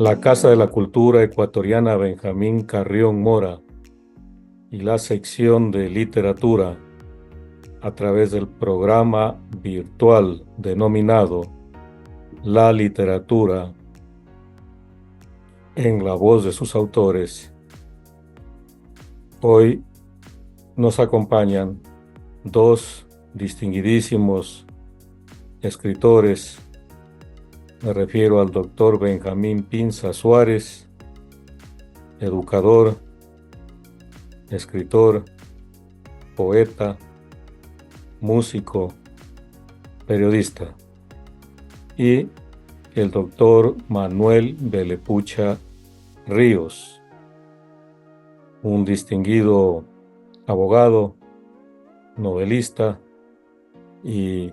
la Casa de la Cultura Ecuatoriana Benjamín Carrión Mora y la sección de literatura a través del programa virtual denominado La Literatura en la voz de sus autores. Hoy nos acompañan dos distinguidísimos escritores. Me refiero al doctor Benjamín Pinza Suárez, educador, escritor, poeta, músico, periodista, y el doctor Manuel Belepucha Ríos, un distinguido abogado, novelista, y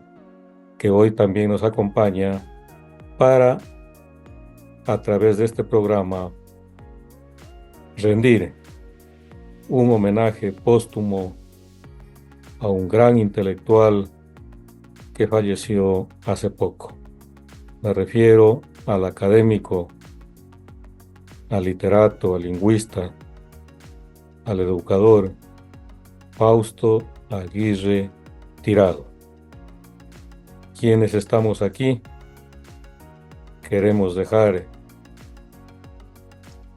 que hoy también nos acompaña para, a través de este programa, rendir un homenaje póstumo a un gran intelectual que falleció hace poco. Me refiero al académico, al literato, al lingüista, al educador Fausto Aguirre Tirado. Quienes estamos aquí, queremos dejar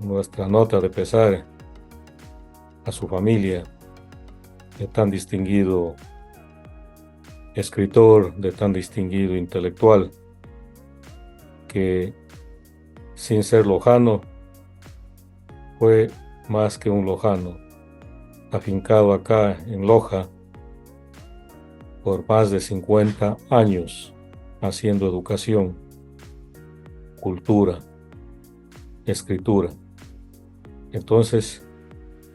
nuestra nota de pesar a su familia de tan distinguido escritor, de tan distinguido intelectual, que sin ser lojano, fue más que un lojano, afincado acá en Loja por más de 50 años, haciendo educación, cultura, escritura. Entonces,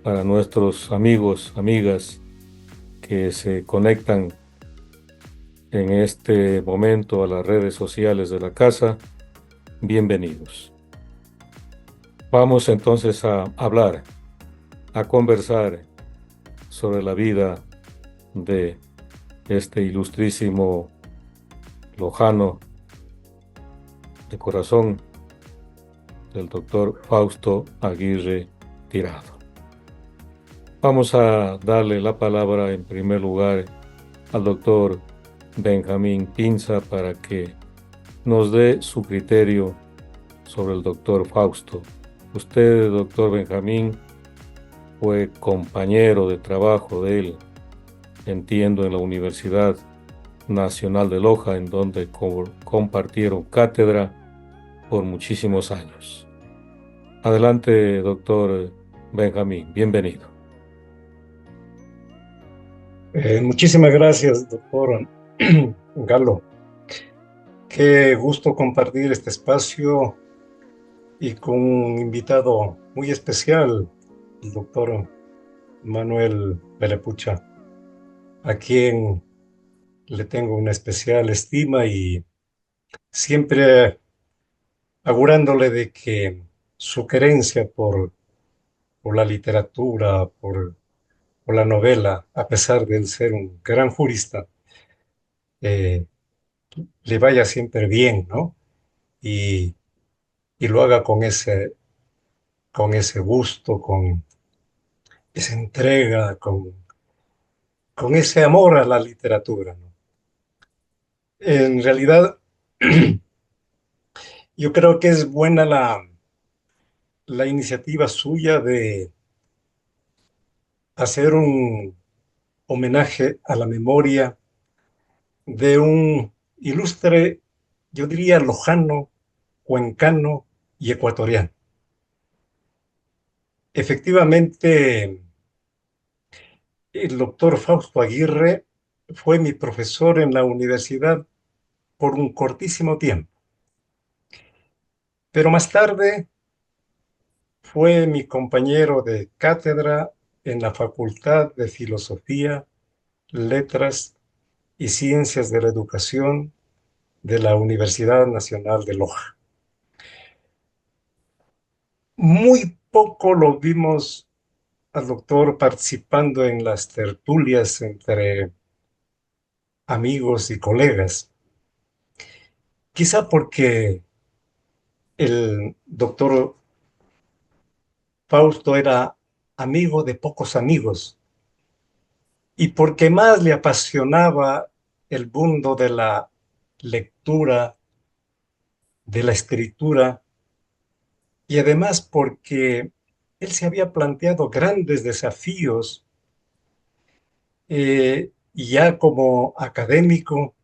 para nuestros amigos, amigas que se conectan en este momento a las redes sociales de la casa, bienvenidos. Vamos entonces a hablar, a conversar sobre la vida de este ilustrísimo lojano de corazón, del doctor Fausto Aguirre Tirado. Vamos a darle la palabra en primer lugar al doctor Benjamín Pinza para que nos dé su criterio sobre el doctor Fausto. Usted, doctor Benjamín, fue compañero de trabajo de él, entiendo, en la Universidad Nacional de Loja, en donde compartieron cátedra por muchísimos años. Adelante, doctor Benjamín, bienvenido. Muchísimas gracias, doctor Galo. Qué gusto compartir este espacio y con un invitado muy especial, el doctor Manuel Belepucha, a quien le tengo una especial estima y siempre augurándole de que su querencia por la literatura, por la novela, a pesar de él ser un gran jurista, eh, le vaya siempre bien, ¿no? Y, y lo haga con ese gusto, con esa entrega, con ese amor a la literatura, ¿no? En realidad, yo creo que es buena la iniciativa suya de hacer un homenaje a la memoria de un ilustre, yo diría, lojano, cuencano y ecuatoriano. Efectivamente, el doctor Fausto Aguirre fue mi profesor en la universidad por un cortísimo tiempo, pero más tarde fue mi compañero de cátedra en la Facultad de Filosofía, Letras y Ciencias de la Educación de la Universidad Nacional de Loja. Muy poco lo vimos al doctor participando en las tertulias entre amigos y colegas, quizá porque El doctor Fausto era amigo de pocos amigos y porque más le apasionaba el mundo de la lectura, de la escritura, y además porque él se había planteado grandes desafíos ya como académico,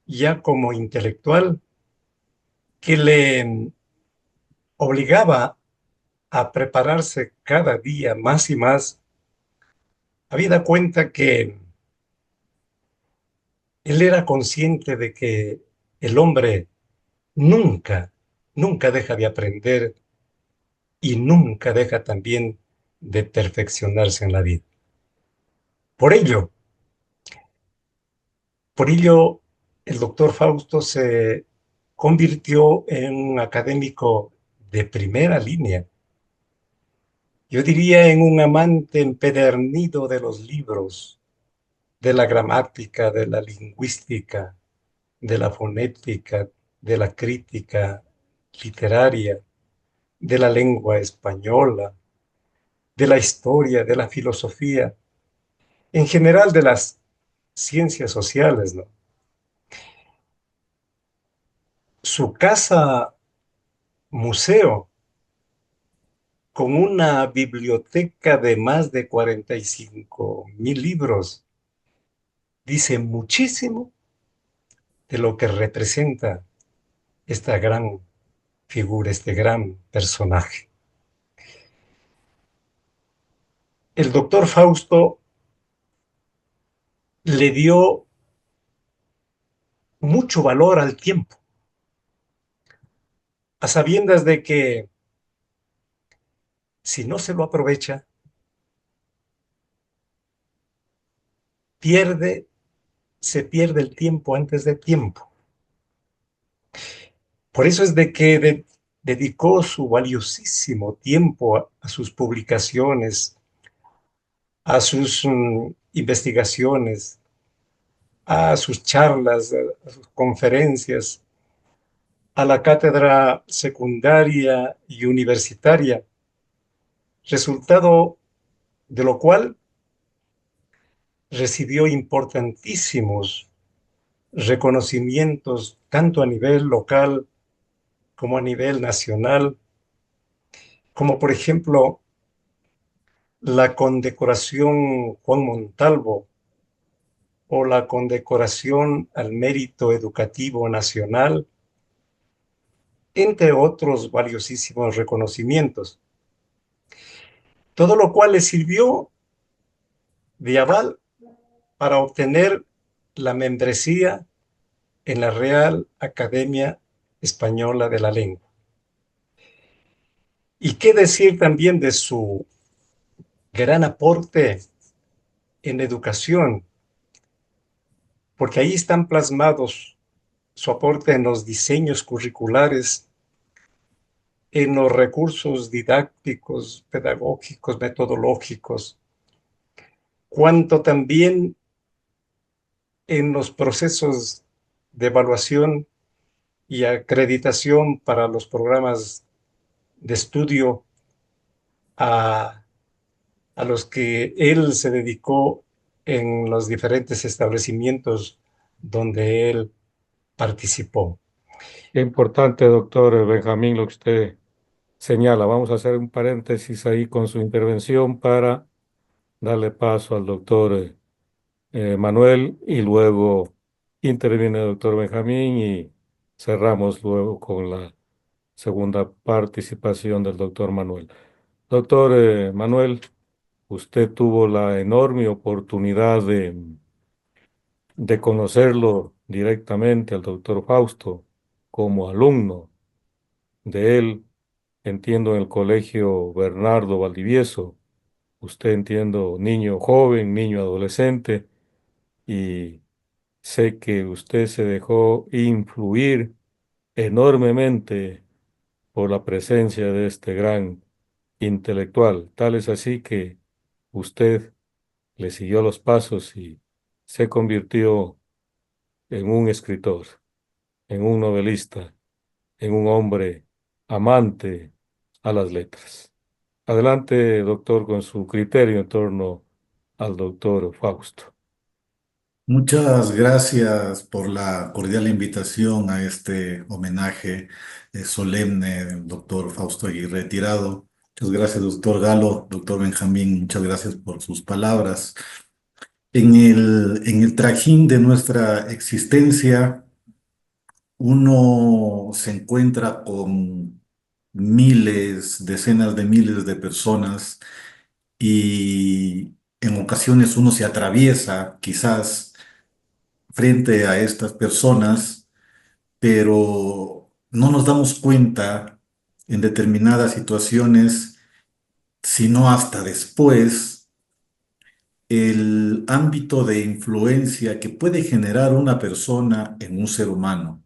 ya como intelectual, que le obligaba a prepararse cada día más y más. Habida cuenta que él era consciente de que el hombre nunca, nunca deja de aprender y nunca deja también de perfeccionarse en la vida. Por ello, por ello, el doctor Fausto se convirtió en un académico de primera línea. Yo diría en un amante empedernido de los libros, de la gramática, de la lingüística, de la fonética, de la crítica literaria, de la lengua española, de la historia, de la filosofía, en general de las ciencias sociales, ¿no? Su casa museo, con una biblioteca de más de 45,000 libros, dice muchísimo de lo que representa esta gran figura, este gran personaje. El doctor Fausto le dio mucho valor al tiempo, a sabiendas de que si no se lo aprovecha, pierde, se pierde el tiempo antes de tiempo. Por eso es de que dedicó su valiosísimo tiempo a sus publicaciones, a sus investigaciones, a sus charlas, a sus conferencias, a la cátedra secundaria y universitaria, resultado de lo cual recibió importantísimos reconocimientos tanto a nivel local como a nivel nacional, como por ejemplo la condecoración Juan Montalvo o la condecoración al mérito educativo nacional, entre otros valiosísimos reconocimientos. Todo lo cual le sirvió de aval para obtener la membresía en la Real Academia Española de la Lengua. ¿Y qué decir también de su gran aporte en educación? Porque ahí están plasmados su aporte en los diseños curriculares, en los recursos didácticos, pedagógicos, metodológicos, cuanto también en los procesos de evaluación y acreditación para los programas de estudio a, a los que él se dedicó en los diferentes establecimientos donde él participó. Qué importante, doctor Benjamín, lo que usted señala. Vamos a hacer un paréntesis ahí con su intervención para darle paso al doctor Manuel y luego interviene el doctor Benjamín y cerramos luego con la segunda participación del doctor Manuel. Doctor Manuel, usted tuvo la enorme oportunidad de conocerlo directamente al doctor Fausto como alumno de él, entiendo, en el colegio Bernardo Valdivieso. Usted, entiendo, niño joven, niño adolescente, y sé que usted se dejó influir enormemente por la presencia de este gran intelectual. Tal es así que usted le siguió los pasos y se convirtió en un escritor, en un novelista, en un hombre amante a las letras. Adelante, doctor, con su criterio en torno al doctor Fausto. Muchas gracias por la cordial invitación a este homenaje solemne del doctor Fausto Aguirre retirado. Muchas gracias, doctor Galo, doctor Benjamín, muchas gracias por sus palabras. En el trajín de nuestra existencia, uno se encuentra con miles, decenas de miles de personas y en ocasiones uno se atraviesa quizás frente a estas personas, pero no nos damos cuenta en determinadas situaciones, sino hasta después, el ámbito de influencia que puede generar una persona en un ser humano.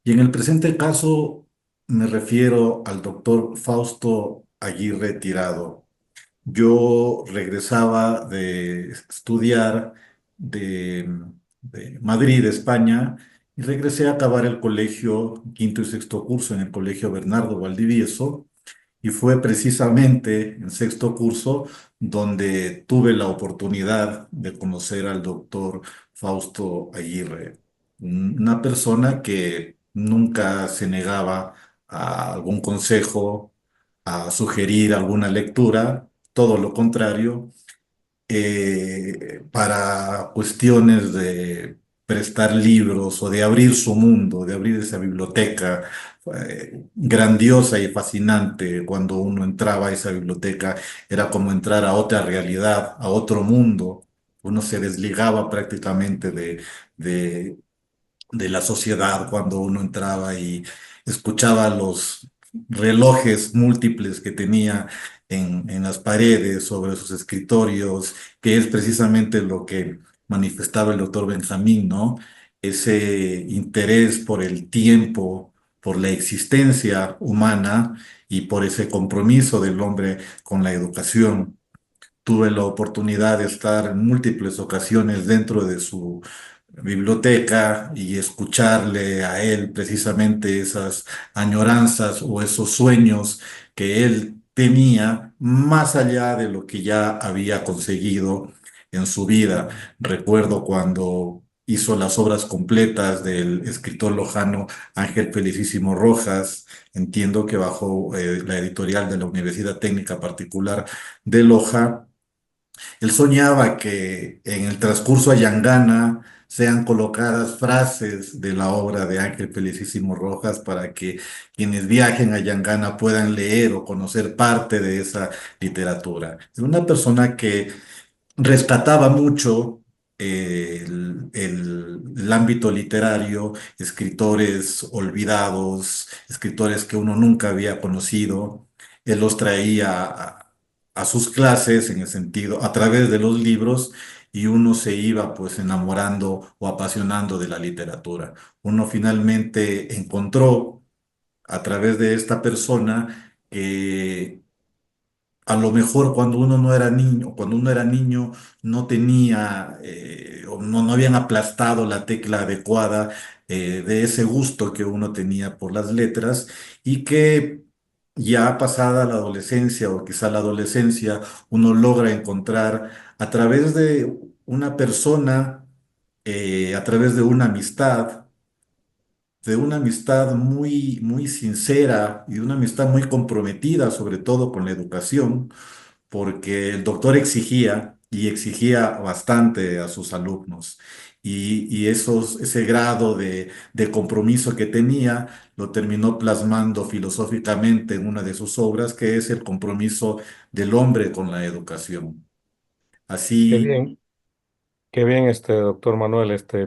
Y en el presente caso me refiero al doctor Fausto Aguirre Tirado. Yo regresaba de estudiar de, de Madrid, España, y regresé a acabar el colegio, quinto y sexto curso en el Colegio Bernardo Valdivieso, y fue precisamente en sexto curso donde tuve la oportunidad de conocer al doctor Fausto Aguirre, una persona que nunca se negaba a algún consejo, a sugerir alguna lectura, todo lo contrario, para cuestiones de prestar libros o de abrir su mundo, de abrir esa biblioteca grandiosa y fascinante. Cuando uno entraba a esa biblioteca era como entrar a otra realidad, a otro mundo. Uno se desligaba prácticamente de la sociedad cuando uno entraba y escuchaba los relojes múltiples que tenía en las paredes, sobre sus escritorios, que es precisamente lo que manifestaba el doctor Benjamín, ¿no? Ese interés por el tiempo, por la existencia humana y por ese compromiso del hombre con la educación. Tuve la oportunidad de estar en múltiples ocasiones dentro de su biblioteca y escucharle a él precisamente esas añoranzas o esos sueños que él tenía más allá de lo que ya había conseguido en su vida. Recuerdo cuando hizo las obras completas del escritor lojano Ángel Felicísimo Rojas, entiendo que bajo la editorial de la Universidad Técnica Particular de Loja. Él soñaba que en el transcurso a Yangana sean colocadas frases de la obra de Ángel Felicísimo Rojas para que quienes viajen a Yangana puedan leer o conocer parte de esa literatura. Es una persona que rescataba mucho el ámbito literario, escritores olvidados, escritores que uno nunca había conocido. Él los traía a sus clases en el sentido, a través de los libros, y uno se iba pues enamorando o apasionando de la literatura. Uno finalmente encontró a través de esta persona que a lo mejor cuando uno era niño, no tenía, o no habían aplastado la tecla adecuada de ese gusto que uno tenía por las letras y que ya pasada la adolescencia o quizá la adolescencia, uno logra encontrar a través de una persona, a través de una amistad muy, muy sincera y de una amistad muy comprometida, sobre todo con la educación, porque el doctor exigía y exigía bastante a sus alumnos. Ese grado de compromiso que tenía lo terminó plasmando filosóficamente en una de sus obras, que es el compromiso del hombre con la educación. Qué Así, bien, qué bien, doctor Manuel, esta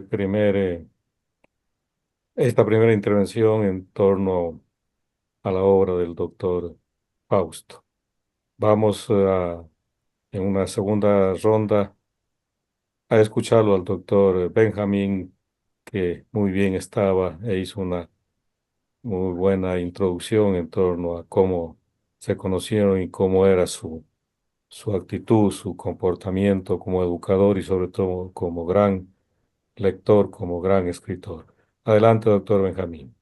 primera intervención en torno a la obra del doctor Fausto. Vamos en una segunda ronda a escucharlo al doctor Benjamín, que muy bien estaba e hizo una muy buena introducción en torno a cómo se conocieron y cómo era su actitud, su comportamiento como educador y sobre todo como gran lector, como gran escritor. Adelante, doctor Benjamín.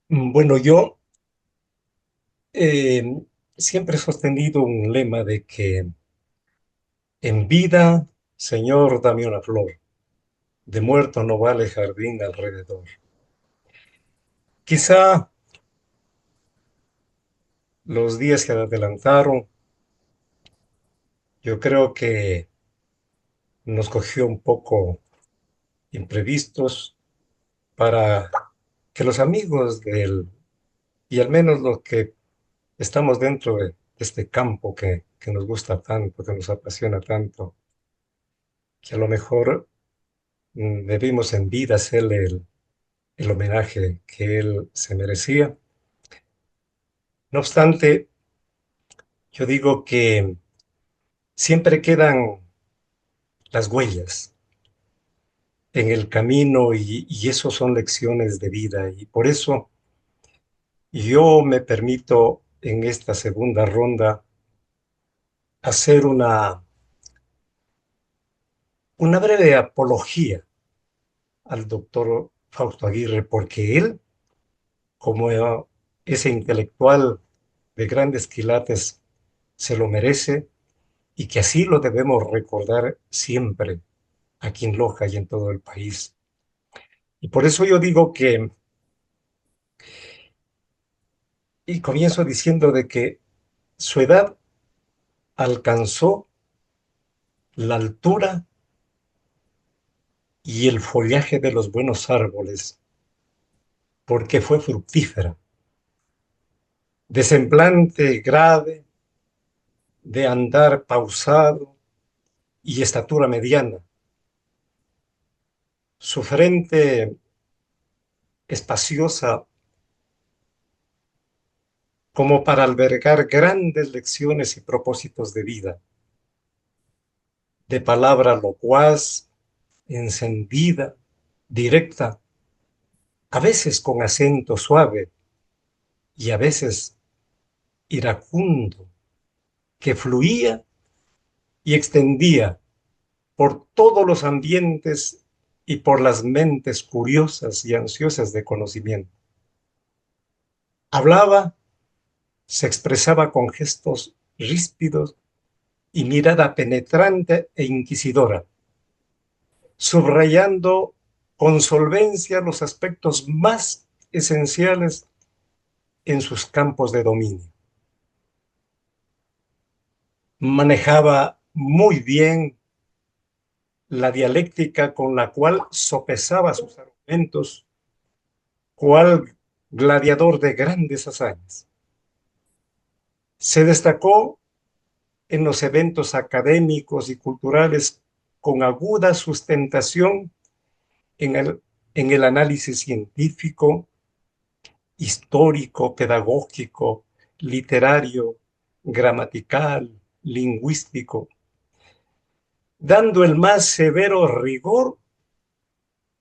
Bueno, yo eh, siempre he sostenido un lema de que en vida, Señor, dame una flor, de muerto no vale jardín alrededor. Quizá los días que adelantaron, yo creo que nos cogió un poco imprevistos para que los amigos y al menos los que estamos dentro de este campo que nos gusta tanto, que nos apasiona tanto, que a lo mejor debimos en vida hacerle el homenaje que él se merecía. No obstante, yo digo que siempre quedan las huellas en el camino y eso son lecciones de vida. Y por eso yo me permito en esta segunda ronda hacer una breve apología al doctor Fausto Aguirre, porque él, como ese intelectual de grandes quilates, se lo merece y que así lo debemos recordar siempre aquí en Loja y en todo el país. Y por eso yo digo que, y comienzo diciendo de que su edad alcanzó la altura y el follaje de los buenos árboles, porque fue fructífera, de semblante grave, de andar pausado y estatura mediana, su frente espaciosa como para albergar grandes lecciones y propósitos de vida, de palabra locuaz, encendida, directa, a veces con acento suave y a veces iracundo, que fluía y extendía por todos los ambientes y por las mentes curiosas y ansiosas de conocimiento. Hablaba, se expresaba con gestos ríspidos y mirada penetrante e inquisidora, subrayando con solvencia los aspectos más esenciales en sus campos de dominio. Manejaba muy bien la dialéctica con la cual sopesaba sus argumentos, cual gladiador de grandes hazañas. Se destacó en los eventos académicos y culturales con aguda sustentación en el análisis científico, histórico, pedagógico, literario, gramatical, lingüístico, dando el más severo rigor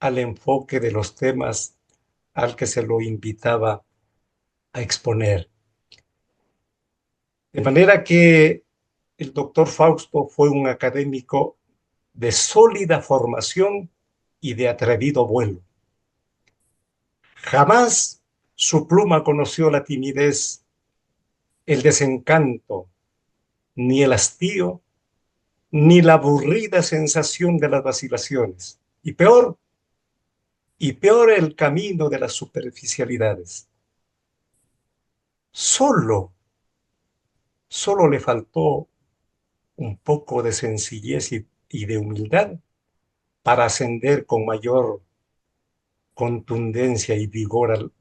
al enfoque de los temas al que se lo invitaba a exponer. De manera que el doctor Fausto fue un académico de sólida formación y de atrevido vuelo. Jamás su pluma conoció la timidez, el desencanto, ni el hastío, ni la aburrida sensación de las vacilaciones. Y peor el camino de las superficialidades. Solo, solo le faltó un poco de sencillez y de humildad para ascender con mayor contundencia y vigor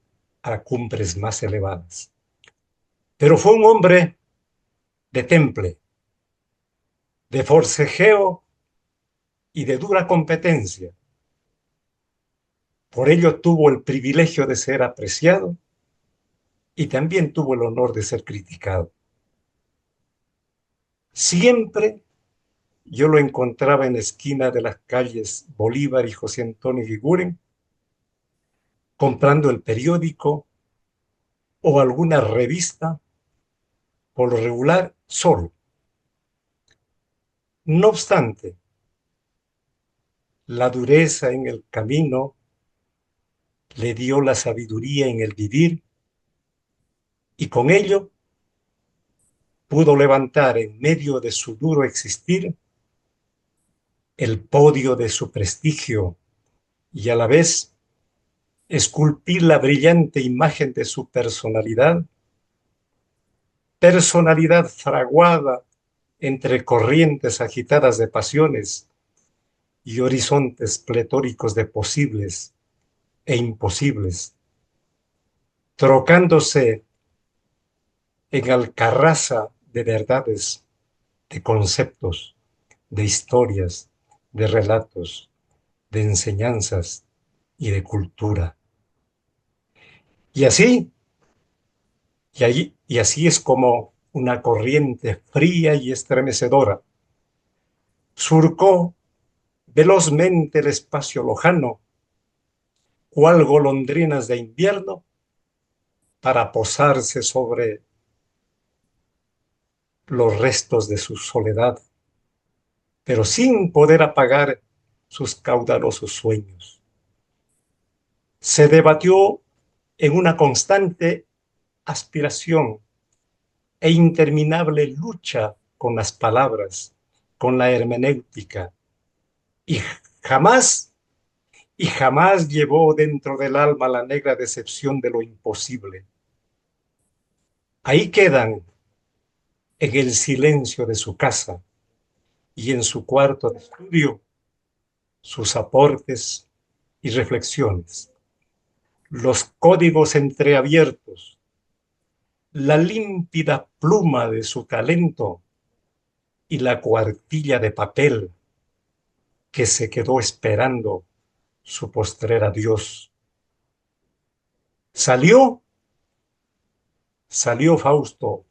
a cumbres más elevadas. Pero fue un hombre de temple, de forcejeo y de dura competencia. Por ello tuvo el privilegio de ser apreciado y también tuvo el honor de ser criticado. Siempre yo lo encontraba en la esquina de las calles Bolívar y José Antonio Eguiguren, comprando el periódico o alguna revista, por lo regular solo. No obstante, la dureza en el camino le dio la sabiduría en el vivir y con ello pudo levantar en medio de su duro existir el podio de su prestigio y a la vez esculpir la brillante imagen de su personalidad, personalidad fraguada entre corrientes agitadas de pasiones y horizontes pletóricos de posibles e imposibles, trocándose en alcarraza de verdades, de conceptos, de historias, de relatos, de enseñanzas y de cultura. Y así, y así es como una corriente fría y estremecedora surcó velozmente el espacio lojano, cual golondrinas de invierno, para posarse sobre los restos de su soledad, pero sin poder apagar sus caudalosos sueños. Se debatió en una constante aspiración e interminable lucha con las palabras, con la hermenéutica, y jamás, y jamás llevó dentro del alma la negra decepción de lo imposible. Ahí quedan, en el silencio de su casa y en su cuarto de estudio, sus aportes y reflexiones, los códigos entreabiertos, la límpida pluma de su talento y la cuartilla de papel que se quedó esperando su postrer adiós. Salió, salió Fausto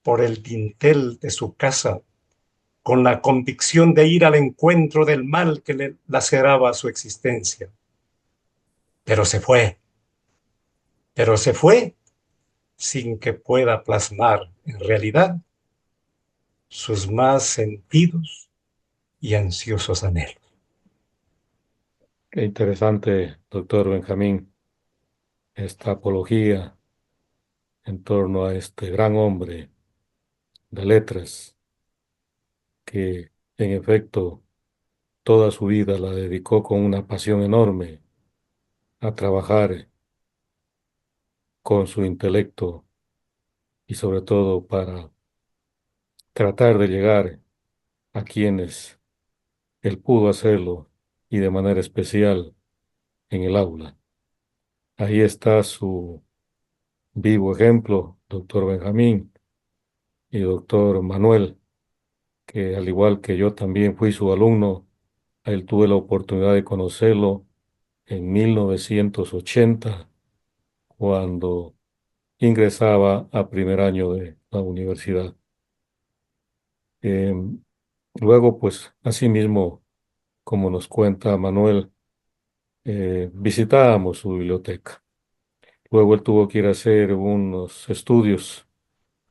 por el dintel de su casa con la convicción de ir al encuentro del mal que le laceraba su existencia. Pero se fue, pero se fue sin que pueda plasmar en realidad sus más sentidos y ansiosos anhelos. Qué interesante, doctor Benjamín, esta apología en torno a este gran hombre de letras que, en efecto, toda su vida la dedicó con una pasión enorme a trabajar con su intelecto y sobre todo para tratar de llegar a quienes él pudo hacerlo y de manera especial en el aula. Ahí está su vivo ejemplo, doctor Benjamín y doctor Manuel, que al igual que yo también fui su alumno, a él tuve la oportunidad de conocerlo en 1980, cuando ingresaba a primer año de la universidad. Em, Luego, pues, asimismo, como nos cuenta Manuel, visitábamos su biblioteca. Luego él tuvo que ir a hacer unos estudios,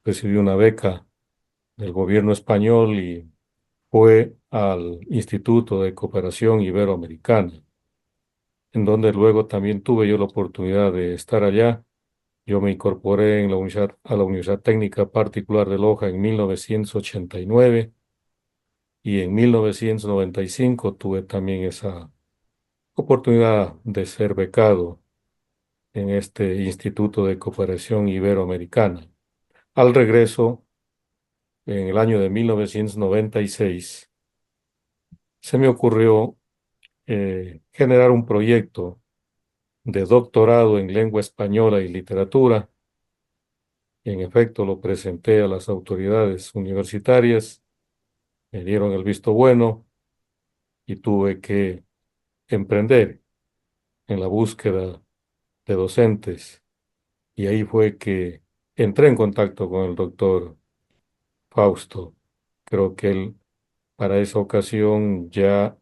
recibió una beca del gobierno español y fue al Instituto de Cooperación Iberoamericana, en donde luego también tuve yo la oportunidad de estar allá. Yo me incorporé en a la Universidad Técnica Particular de Loja en 1989 y en 1995 tuve también esa oportunidad de ser becado en este Instituto de Cooperación Iberoamericana. Al regreso, en el año de 1996, se me ocurrió generar un proyecto de doctorado en lengua española y literatura. En efecto, lo presenté a las autoridades universitarias, me dieron el visto bueno y tuve que emprender en la búsqueda de docentes. Y ahí fue que entré en contacto con el doctor Fausto. Creo que él para esa ocasión ya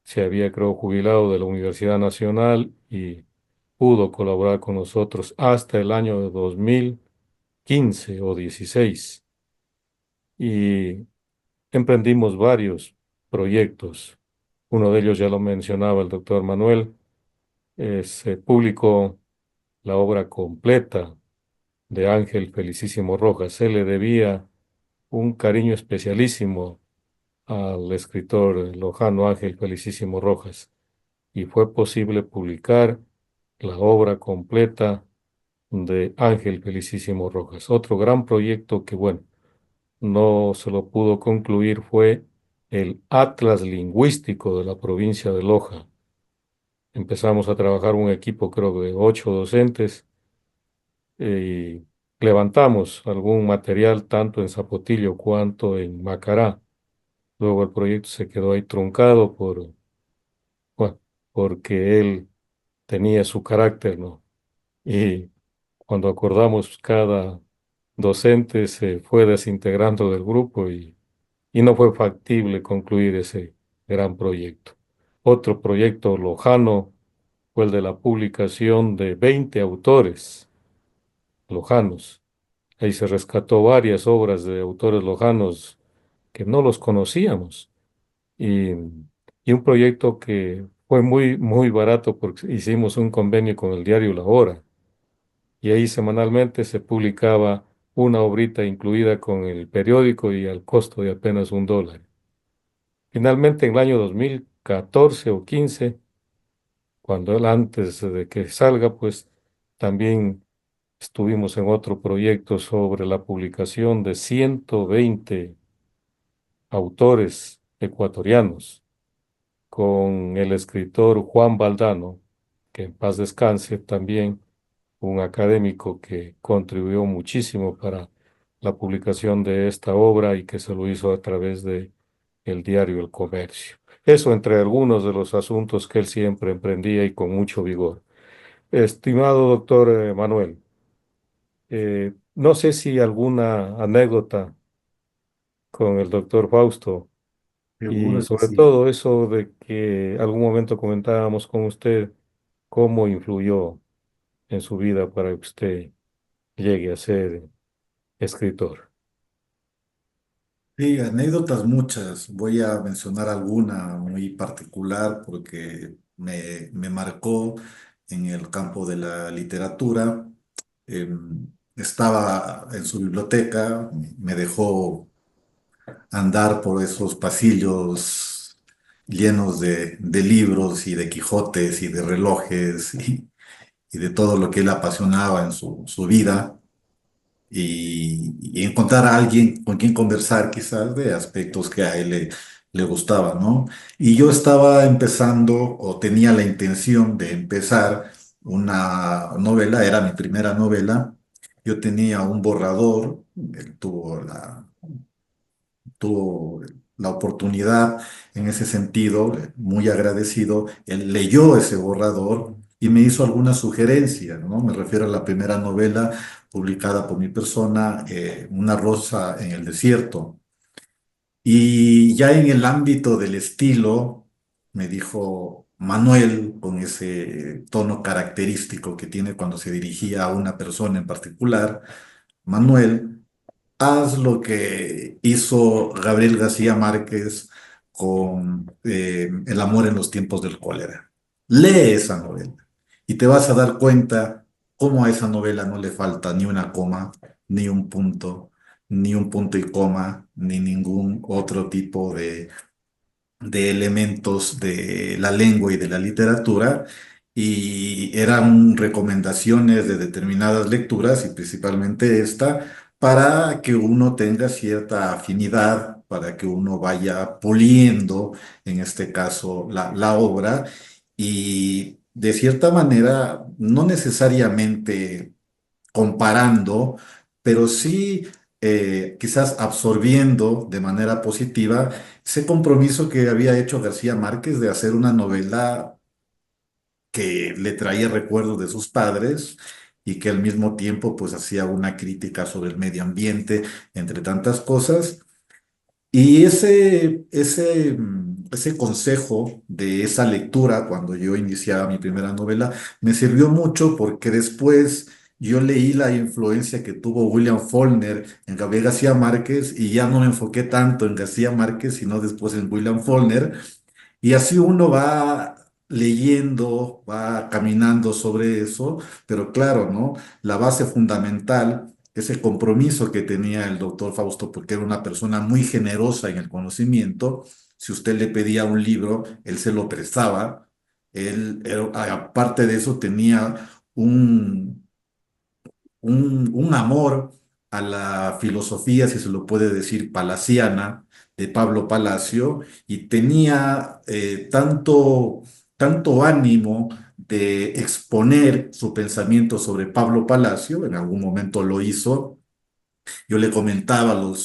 se había, creo, jubilado de la Universidad Nacional y pudo colaborar con nosotros hasta el año de 2015 o 16. Y emprendimos varios proyectos. Uno de ellos ya lo mencionaba el doctor Manuel, se publicó la obra completa de Ángel Felicísimo Rojas. Se le debía un cariño especialísimo al escritor lojano Ángel Felicísimo Rojas y fue posible publicar la obra completa de Ángel Felicísimo Rojas. Otro gran proyecto que, bueno, no se lo pudo concluir fue el Atlas Lingüístico de la provincia de Loja. Empezamos a trabajar un equipo, creo, de 8 docentes y levantamos algún material tanto en Zapotillo cuanto en Macará. Luego el proyecto se quedó ahí truncado bueno, porque él tenía su carácter, ¿no? Y cuando acordamos, cada docente se fue desintegrando del grupo y no fue factible concluir ese gran proyecto. Otro proyecto lojano fue el de la publicación de 20 autores lojanos. Ahí se rescató varias obras de autores lojanos que no los conocíamos. Y, y un proyecto que fue muy, muy barato porque hicimos un convenio con el diario La Hora. Y ahí semanalmente se publicaba una obrita incluida con el periódico y al costo de apenas $1. Finalmente, en el año 2014 o 15, cuando él antes de que salga, pues también estuvimos en otro proyecto sobre la publicación de 120 autores ecuatorianos con el escritor Juan Valdano, que en paz descanse, también un académico que contribuyó muchísimo para la publicación de esta obra y que se lo hizo a través de el diario El Comercio. Eso entre algunos de los asuntos que él siempre emprendía y con mucho vigor. Estimado doctor Manuel, no sé si alguna anécdota con el doctor Fausto y Seguro que sobre sí. todo eso de que algún momento comentábamos con usted cómo influyó en su vida para que usted llegue a ser escritor. Sí, anécdotas muchas. Voy a mencionar alguna muy particular porque me marcó en el campo de la literatura. Estaba en su biblioteca, me dejó andar por esos pasillos llenos de libros y de Quijotes y de relojes y de todo lo que él apasionaba en su vida y encontrar a alguien con quien conversar quizás de aspectos que a él le gustaban, ¿no? Y yo estaba empezando o tenía la intención de empezar una novela, era mi primera novela. Yo tenía un borrador, él tuvo la oportunidad en ese sentido, muy agradecido, él leyó ese borrador y me hizo algunas sugerencias, ¿no? Me refiero a la primera novela publicada por mi persona, Una rosa en el desierto. Y ya en el ámbito del estilo, me dijo Manuel, con ese tono característico que tiene cuando se dirigía a una persona en particular, Manuel, haz lo que hizo Gabriel García Márquez con El amor en los tiempos del cólera. Lee esa novela y te vas a dar cuenta cómo a esa novela no le falta ni una coma, ni un punto, ni un punto y coma, ni ningún otro tipo de elementos de la lengua y de la literatura y eran recomendaciones de determinadas lecturas y principalmente esta para que uno tenga cierta afinidad, para que uno vaya puliendo, en este caso, la obra y de cierta manera, no necesariamente comparando, pero sí quizás absorbiendo de manera positiva ese compromiso que había hecho García Márquez de hacer una novela que le traía recuerdos de sus padres y que al mismo tiempo pues hacía una crítica sobre el medio ambiente, entre tantas cosas. Y ese consejo de esa lectura, cuando yo iniciaba mi primera novela, me sirvió mucho porque después yo leí la influencia que tuvo William Faulkner en Gabriel García Márquez y ya no me enfoqué tanto en García Márquez, sino después en William Faulkner. Y así uno va leyendo, va caminando sobre eso, pero claro, ¿no? La base fundamental, ese compromiso que tenía el doctor Fausto, porque era una persona muy generosa en el conocimiento, si usted le pedía un libro, él se lo prestaba, aparte de eso, tenía un un amor a la filosofía, si se lo puede decir, palaciana de Pablo Palacio y tenía tanto ánimo de exponer su pensamiento sobre Pablo Palacio, en algún momento lo hizo. Yo le comentaba un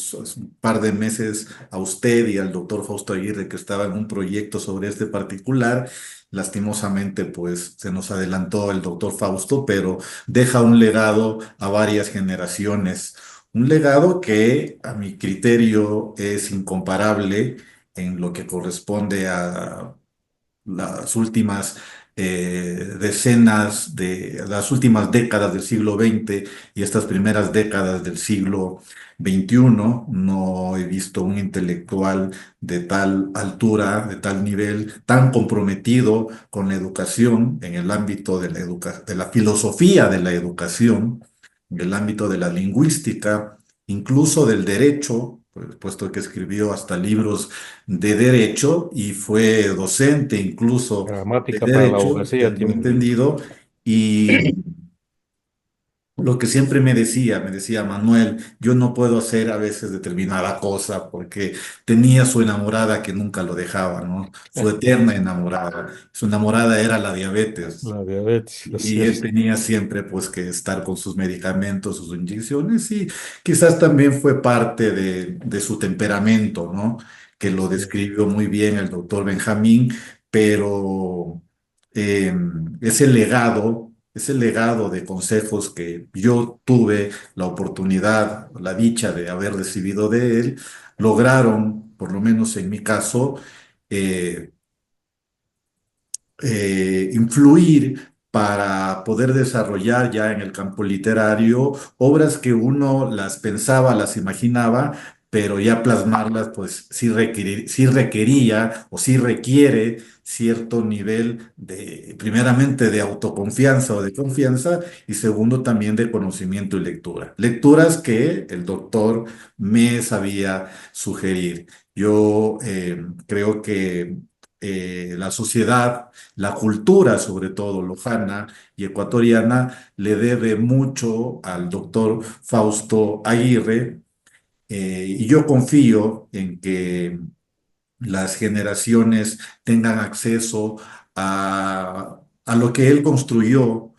par de meses a usted y al doctor Fausto Aguirre que estaba en un proyecto sobre este particular. Lastimosamente, pues se nos adelantó el doctor Fausto, pero deja un legado a varias generaciones. Un legado que a mi criterio es incomparable en lo que corresponde a las últimas las últimas décadas del siglo XX y estas primeras décadas del siglo XXI. No he visto un intelectual de tal altura, de tal nivel, tan comprometido con la educación en el ámbito de de la filosofía de la educación, en el ámbito de la lingüística, incluso del derecho, pues, puesto que escribió hasta libros de derecho y fue docente incluso de Gramática para la derecho, abogacía tengo tiene un libro. entendido, y lo que siempre me decía Manuel, yo no puedo hacer a veces determinada cosa porque tenía su enamorada que nunca lo dejaba, ¿no? Su eterna enamorada. Su enamorada era la diabetes. La diabetes, así Y él es. tenía siempre pues que estar con sus medicamentos, sus inyecciones y quizás también fue parte de su temperamento, ¿no? Que lo Así es. describió muy bien el doctor Benjamín, pero ese legado de consejos que yo tuve la oportunidad, la dicha de haber recibido de él, lograron, por lo menos en mi caso, eh, influir para poder desarrollar ya en el campo literario obras que uno las pensaba, las imaginaba, pero ya plasmarlas, pues sí requería o sí requiere cierto nivel de, primeramente, de autoconfianza o de confianza y segundo también de conocimiento y lectura. Lecturas que el doctor me sabía sugerir. Yo creo que la sociedad, la cultura, sobre todo lojana y ecuatoriana, le debe mucho al doctor Fausto Aguirre, y yo confío en que las generaciones tengan acceso a lo que él construyó,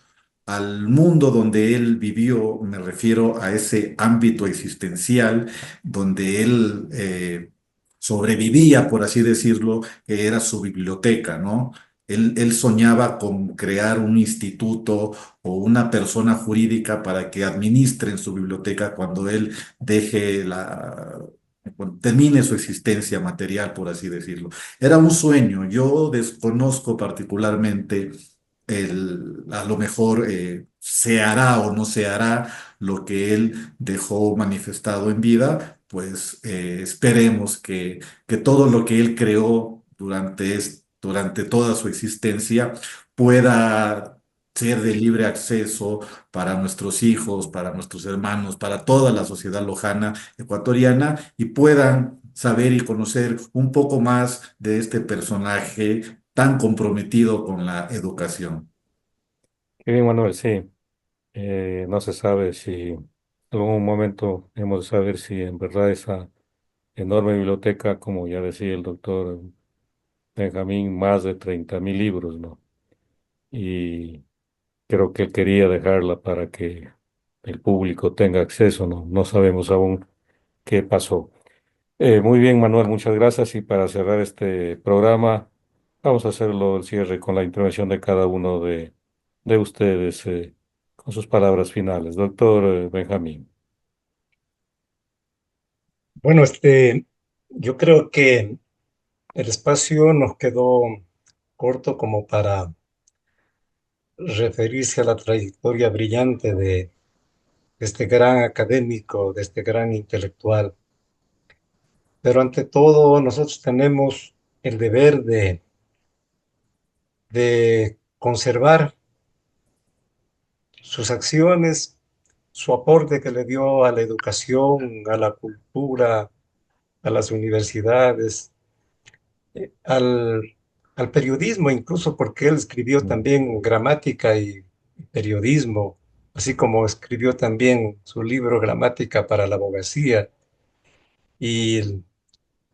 al mundo donde él vivió, me refiero a ese ámbito existencial donde él sobrevivía, por así decirlo, que era su biblioteca, ¿no? Él soñaba con crear un instituto o una persona jurídica para que administren su biblioteca cuando él deje cuando termine su existencia material, por así decirlo. Era un sueño. Yo desconozco particularmente a lo mejor se hará o no se hará lo que él dejó manifestado en vida, pues esperemos que todo lo que él creó durante toda su existencia pueda ser de libre acceso para nuestros hijos, para nuestros hermanos, para toda la sociedad lojana ecuatoriana y puedan saber y conocer un poco más de este personaje tan comprometido con la educación. Qué bien, Manuel, sí. No se sabe si en algún momento hemos de saber si en verdad esa enorme biblioteca, como ya decía el doctor Benjamín, más de 30.000 libros, ¿no? Y creo que él quería dejarla para que el público tenga acceso, ¿no? No sabemos aún qué pasó. Muy bien, Manuel, muchas gracias. Y para cerrar este programa, vamos a hacerlo el cierre con la intervención de cada uno de ustedes, con sus palabras finales. Doctor Benjamín. Bueno, yo creo que el espacio nos quedó corto como para referirse a la trayectoria brillante de este gran académico, de este gran intelectual. Pero ante todo, nosotros tenemos el deber de de conservar sus acciones, su aporte que le dio a la educación, a la cultura, a las universidades, al periodismo, incluso porque él escribió Mm. también gramática y periodismo, así como escribió también su libro Gramática para la Abogacía y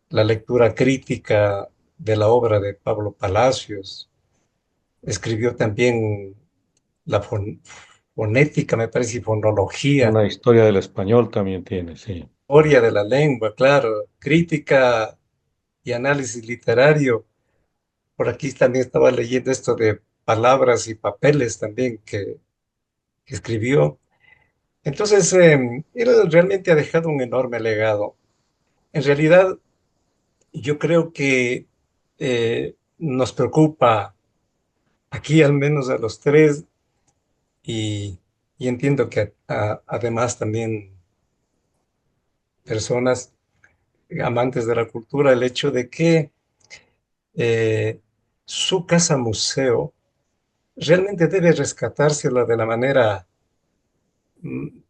la lectura crítica de la obra de Pablo Palacios. Escribió también la fonética, me parece, y fonología, Una historia del español también tiene, sí. historia de la lengua, claro, crítica y análisis literario. Por aquí también estaba leyendo esto de palabras y papeles también que escribió. Entonces, él realmente ha dejado un enorme legado. En realidad, yo creo que nos preocupa aquí al menos a los tres y, y entiendo que además también personas amantes de la cultura, el hecho de que eh, su casa museo realmente debe rescatársela de la manera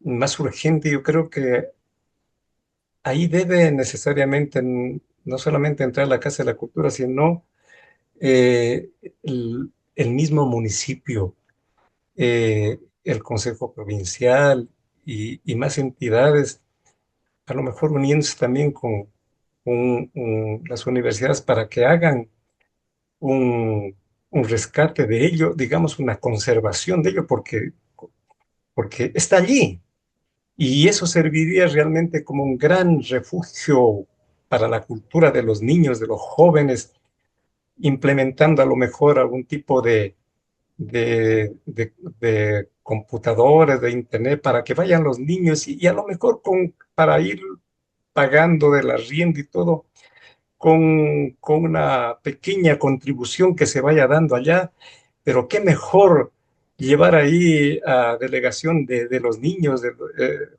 más urgente. Yo creo que ahí debe necesariamente no solamente entrar la Casa de la Cultura, sino el mismo municipio, el Consejo Provincial y más entidades, a lo mejor uniéndose también con las universidades para que hagan un rescate de ello, digamos, una conservación de ello, porque está allí. Y eso serviría realmente como un gran refugio para la cultura de los niños, de los jóvenes, implementando a lo mejor algún tipo de computadores, de internet, para que vayan los niños y a lo mejor para ir pagando del arriendo y todo, con una pequeña contribución que se vaya dando allá, pero qué mejor llevar ahí a delegación de los niños, de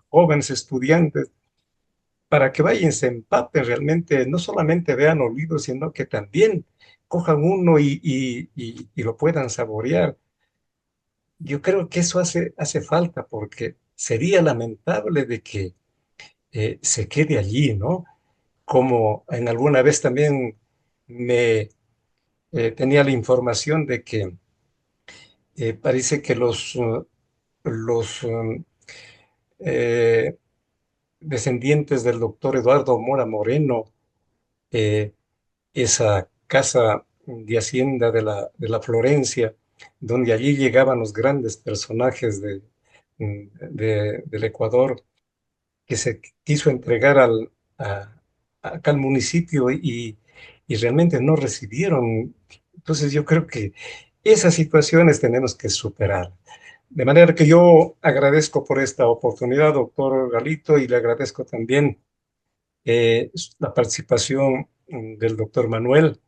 jóvenes estudiantes, para que vayan, se empapen realmente, no solamente vean los libros, sino que también cojan uno y lo puedan saborear. Yo creo que eso hace falta porque sería lamentable de que se quede allí, ¿no? Como en alguna vez también me tenía la información de que parece que los eh, descendientes del doctor Eduardo Mora Moreno, eh, esa casa de hacienda de la Florencia, donde allí llegaban los grandes personajes del Ecuador, que se quiso entregar acá al municipio y realmente no recibieron. Entonces yo creo que esas situaciones tenemos que superar. De manera que yo agradezco por esta oportunidad, doctor Galito, y le agradezco también la participación del doctor Manuel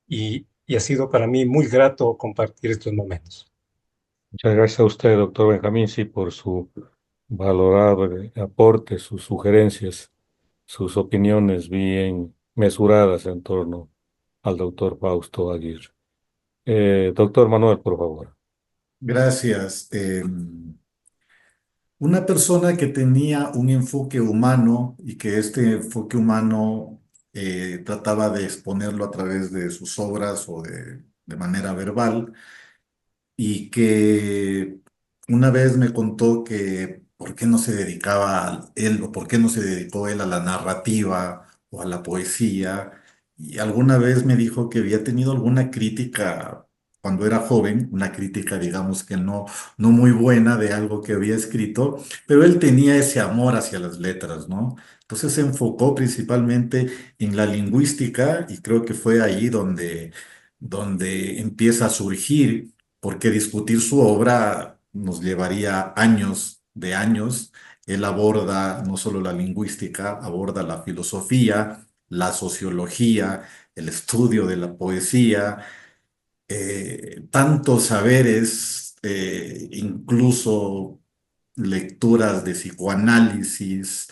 y ha sido para mí muy grato compartir estos momentos. Muchas gracias a usted, doctor Benjamín, sí, por su valorado aporte, sus sugerencias, sus opiniones bien mesuradas en torno al doctor Fausto Aguirre. Doctor Manuel, por favor. Gracias. Una persona que tenía un enfoque humano y que este enfoque humano trataba de exponerlo a través de sus obras o de manera verbal, y que una vez me contó que por qué no se dedicaba él o por qué no se dedicó él a la narrativa o a la poesía. Y alguna vez me dijo que había tenido alguna crítica cuando era joven, una crítica digamos que no muy buena de algo que había escrito, pero él tenía ese amor hacia las letras, ¿no? Entonces se enfocó principalmente en la lingüística y creo que fue ahí donde empieza a surgir, porque discutir su obra nos llevaría años de años. Él aborda no solo la lingüística, aborda la filosofía, la sociología, el estudio de la poesía, tantos saberes, incluso lecturas de psicoanálisis,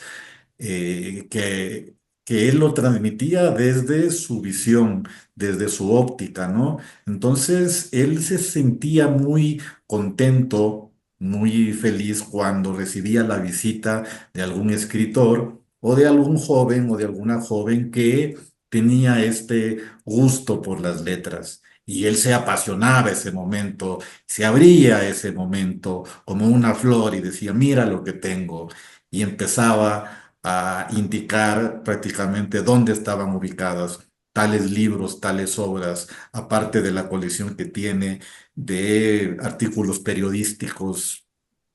que que él lo transmitía desde su visión, desde su óptica, ¿no? Entonces, él se sentía muy contento, muy feliz cuando recibía la visita de algún escritor o de algún joven o de alguna joven que tenía este gusto por las letras. Y él se apasionaba ese momento, se abría ese momento como una flor y decía, mira lo que tengo. Y empezaba a indicar prácticamente dónde estaban ubicadas tales libros, tales obras, aparte de la colección que tiene de artículos periodísticos,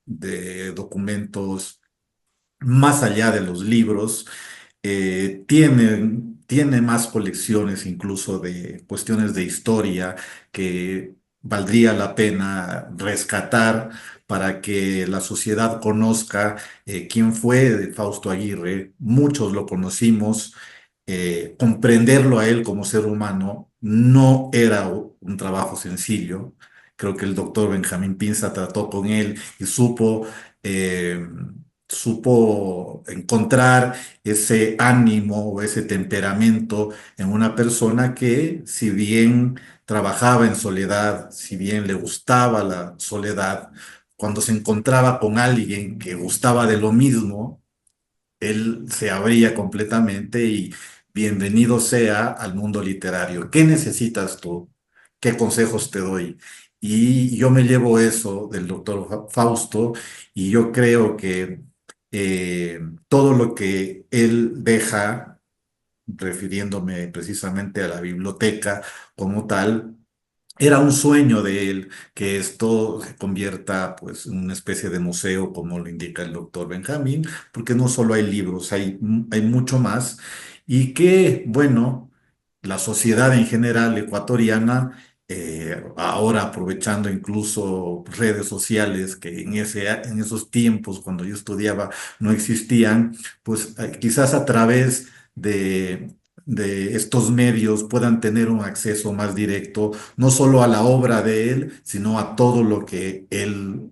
de documentos más allá de los libros, tiene más colecciones incluso de cuestiones de historia que valdría la pena rescatar para que la sociedad conozca quién fue Fausto Aguirre. Muchos lo conocimos. Comprenderlo a él como ser humano no era un trabajo sencillo. Creo que el doctor Benjamín Pinza trató con él y eh, supo encontrar ese ánimo o ese temperamento en una persona que, si bien trabajaba en soledad, si bien le gustaba la soledad, cuando se encontraba con alguien que gustaba de lo mismo, él se abría completamente y bienvenido sea al mundo literario. ¿Qué necesitas tú? ¿Qué consejos te doy? Y yo me llevo eso del doctor Fausto y yo creo que todo lo que él deja, refiriéndome precisamente a la biblioteca como tal, era un sueño de él que esto se convierta pues en una especie de museo, como lo indica el doctor Benjamín, porque no solo hay libros, hay mucho más, y que, bueno, la sociedad en general ecuatoriana, ahora aprovechando incluso redes sociales que en esos tiempos, cuando yo estudiaba, no existían, pues quizás a través de estos medios puedan tener un acceso más directo no solo a la obra de él, sino a todo lo que él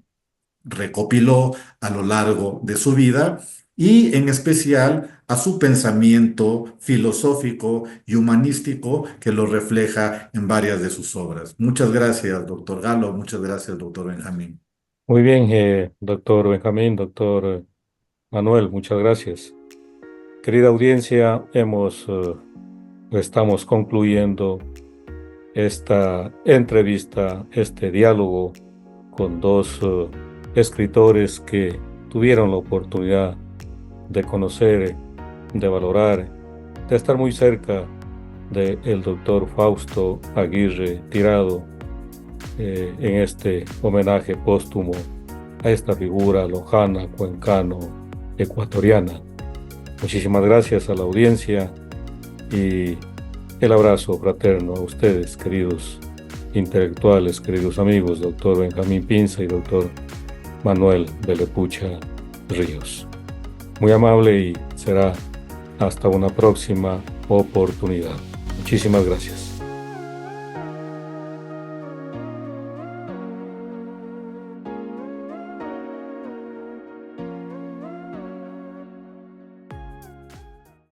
recopiló a lo largo de su vida y en especial a su pensamiento filosófico y humanístico que lo refleja en varias de sus obras. Muchas gracias, doctor Galo, muchas gracias, doctor Benjamín. Muy bien, doctor Benjamín, doctor Manuel, muchas gracias. Querida audiencia, estamos concluyendo esta entrevista, este diálogo con dos escritores que tuvieron la oportunidad de conocer, de valorar, de estar muy cerca del doctor Fausto Aguirre Tirado en este homenaje póstumo a esta figura lojana, cuencano, ecuatoriana. Muchísimas gracias a la audiencia y el abrazo fraterno a ustedes, queridos intelectuales, queridos amigos, doctor Benjamín Pinza y doctor Manuel Belepucha Ríos. Muy amable y será hasta una próxima oportunidad. Muchísimas gracias.